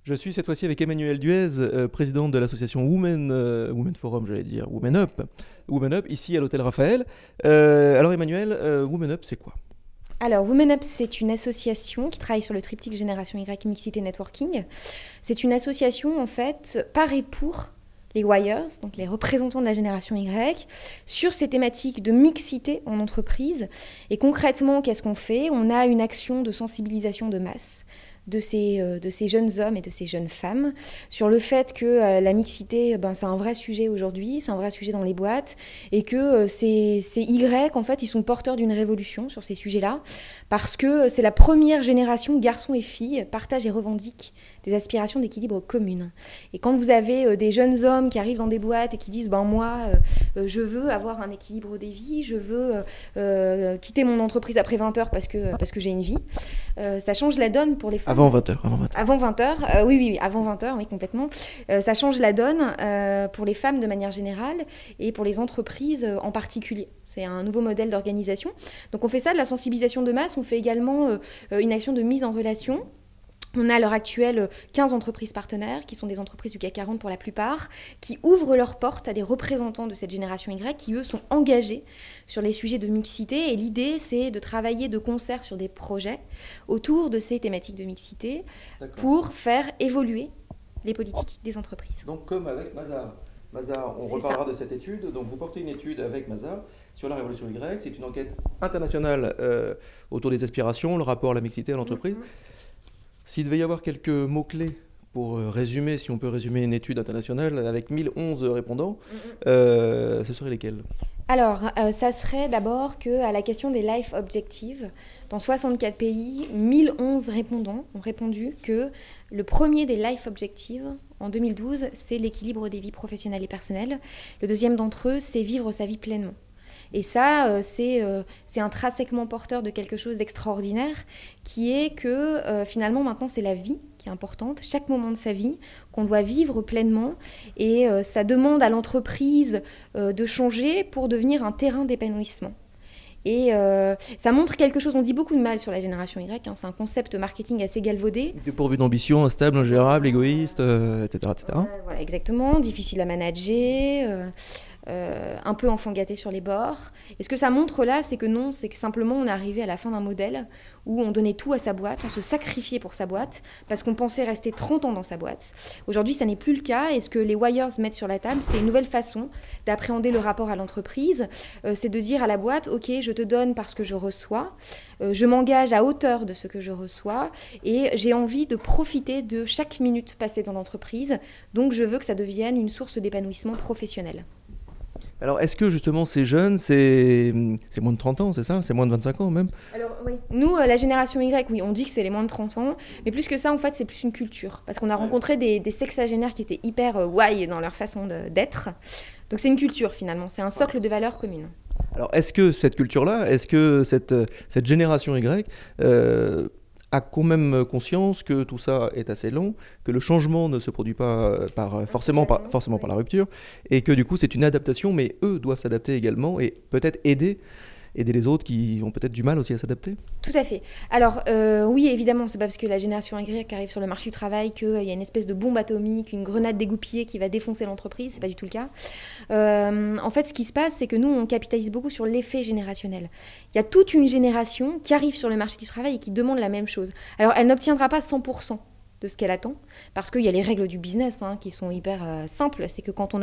Je suis cette fois-ci avec Emmanuelle Duez, présidente de l'association Women Forum, j'allais dire, Women Up, ici à l'hôtel Raphaël. Alors Emmanuelle, Women Up, c'est quoi? Alors, Women Up, c'est une association qui travaille sur le triptyque Génération Y, Mixité, Networking. C'est une association, en fait, par et pour les Wires, donc les représentants de la génération Y, sur ces thématiques de mixité en entreprise. Et concrètement, qu'est-ce qu'on fait? On a une action de sensibilisation de masse de ces jeunes hommes et de ces jeunes femmes sur le fait que la mixité, c'est un vrai sujet aujourd'hui, c'est un vrai sujet dans les boîtes, et que ces Y, en fait, ils sont porteurs d'une révolution sur ces sujets-là, parce que c'est la première génération, garçons et filles, partagent et revendiquent des aspirations d'équilibre communes. Et quand vous avez des jeunes hommes qui arrivent dans des boîtes et qui disent moi, je veux avoir un équilibre des vies, je veux quitter mon entreprise après 20h parce que j'ai une vie, ça change la donne pour les femmes. Avant 20h. Avant 20h, oui, avant 20h, oui, complètement. Ça change la donne pour les femmes de manière générale et pour les entreprises en particulier. C'est un nouveau modèle d'organisation. Donc on fait ça, de la sensibilisation de masse. On fait également une action de mise en relation. On a à l'heure actuelle 15 entreprises partenaires, qui sont des entreprises du CAC 40 pour la plupart, qui ouvrent leurs portes à des représentants de cette génération Y, qui eux sont engagés sur les sujets de mixité. Et l'idée, c'est de travailler de concert sur des projets autour de ces thématiques de mixité pour faire évoluer les politiques des entreprises. Donc comme avec Mazars. Mazars, on reparlera de cette étude. Donc vous portez une étude avec Mazars sur la révolution Y. C'est une enquête internationale autour des aspirations, le rapport à la mixité à l'entreprise. S'il devait y avoir quelques mots-clés pour résumer, si on peut résumer une étude internationale avec 1011 répondants, ce seraient lesquels? Alors, ça serait d'abord qu'à la question des life objectives, dans 64 pays, 1011 répondants ont répondu que le premier des life objectives, en 2012, c'est l'équilibre des vies professionnelles et personnelles. Le deuxième d'entre eux, c'est vivre sa vie pleinement. Et ça, c'est intrinsèquement porteur de quelque chose d'extraordinaire, qui est que finalement, maintenant, c'est la vie qui est importante, chaque moment de sa vie, qu'on doit vivre pleinement. Et ça demande à l'entreprise de changer pour devenir un terrain d'épanouissement. Et ça montre quelque chose, on dit beaucoup de mal sur la génération Y, c'est un concept marketing assez galvaudé. Dépourvu d'ambition, instable, ingérable, égoïste, etc. Voilà, exactement, difficile à manager, un peu enfant gâté sur les bords. Et ce que ça montre là, c'est que non, c'est que simplement on est arrivé à la fin d'un modèle où on donnait tout à sa boîte, on se sacrifiait pour sa boîte, parce qu'on pensait rester 30 ans dans sa boîte. Aujourd'hui, ça n'est plus le cas, et ce que les Wires mettent sur la table, c'est une nouvelle façon d'appréhender le rapport à l'entreprise. C'est de dire à la boîte, ok, je te donne parce que je reçois, je m'engage à hauteur de ce que je reçois, et j'ai envie de profiter de chaque minute passée dans l'entreprise, donc je veux que ça devienne une source d'épanouissement professionnel. Alors, est-ce que justement ces jeunes, c'est moins de 30 ans, c'est ça? C'est moins de 25 ans même? Alors oui, nous, la génération Y, oui, on dit que c'est les moins de 30 ans, mais plus que ça, en fait, c'est plus une culture. Parce qu'on a rencontré des sexagénaires qui étaient hyper why dans leur façon d'être. Donc c'est une culture finalement, c'est un socle de valeurs communes. Alors, est-ce que cette culture-là, est-ce que cette génération Y a quand même conscience que tout ça est assez long, que le changement ne se produit pas forcément par la rupture, et que du coup c'est une adaptation, mais eux doivent s'adapter également et peut-être aider les autres qui ont peut-être du mal aussi à s'adapter? Tout à fait. Alors oui, évidemment, c'est pas parce que la génération Y arrive sur le marché du travail qu'il y a une espèce de bombe atomique, une grenade dégoupillée qui va défoncer l'entreprise, c'est pas du tout le cas. En fait, ce qui se passe, c'est que nous, on capitalise beaucoup sur l'effet générationnel. Il y a toute une génération qui arrive sur le marché du travail et qui demande la même chose. Alors, elle n'obtiendra pas 100% de ce qu'elle attend, parce qu'il y a les règles du business qui sont hyper simples. C'est que quand on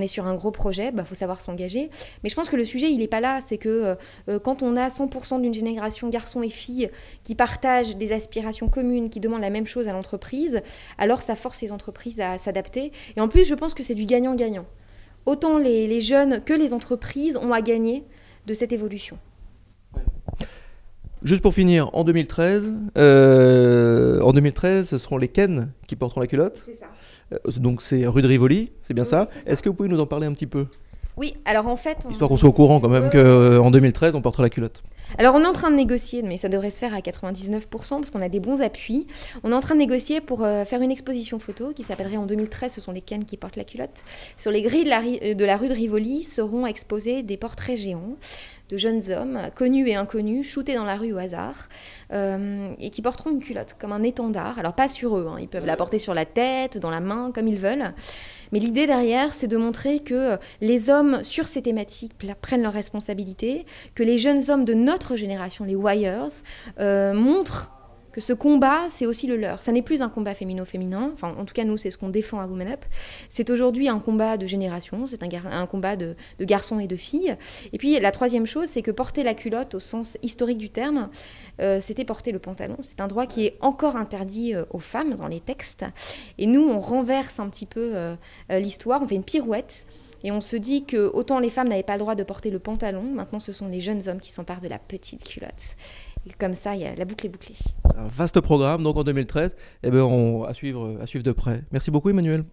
est sur un gros projet, faut savoir s'engager. Mais je pense que le sujet, il n'est pas là. C'est que quand on a 100% d'une génération garçons et filles qui partagent des aspirations communes, qui demandent la même chose à l'entreprise, alors ça force les entreprises à s'adapter. Et en plus, je pense que c'est du gagnant-gagnant. Autant les jeunes que les entreprises ont à gagner de cette évolution. Juste pour finir, en 2013, ce seront les Ken qui porteront la culotte. C'est ça. Donc c'est rue de Rivoli, c'est bien ça. C'est ça. Est-ce que vous pouvez nous en parler un petit peu? Oui, alors en fait... Histoire qu'on soit au courant quand même qu'en 2013, on portera la culotte. Alors on est en train de négocier, mais ça devrait se faire à 99% parce qu'on a des bons appuis. On est en train de négocier pour faire une exposition photo qui s'appellerait en 2013, ce sont les Ken qui portent la culotte. Sur les grilles de la rue de Rivoli seront exposés des portraits géants de jeunes hommes, connus et inconnus, shootés dans la rue au hasard, et qui porteront une culotte comme un étendard. Alors pas sur eux, hein, ils peuvent la porter sur la tête, dans la main, comme ils veulent. Mais l'idée derrière, c'est de montrer que les hommes sur ces thématiques prennent leurs responsabilités, que les jeunes hommes de notre génération, les Wires, montrent que ce combat, c'est aussi le leur. Ça n'est plus un combat féminin, enfin en tout cas nous c'est ce qu'on défend à Women Up. C'est aujourd'hui un combat de génération, c'est un combat de garçons et de filles. Et puis la troisième chose, c'est que porter la culotte au sens historique du terme, c'était porter le pantalon. C'est un droit qui est encore interdit aux femmes dans les textes. Et nous on renverse un petit peu l'histoire, on fait une pirouette. Et on se dit que autant les femmes n'avaient pas le droit de porter le pantalon, maintenant ce sont les jeunes hommes qui s'emparent de la petite culotte. Et comme ça, la boucle est bouclée. Un vaste programme, donc en 2013, à suivre de près. Merci beaucoup Emmanuel.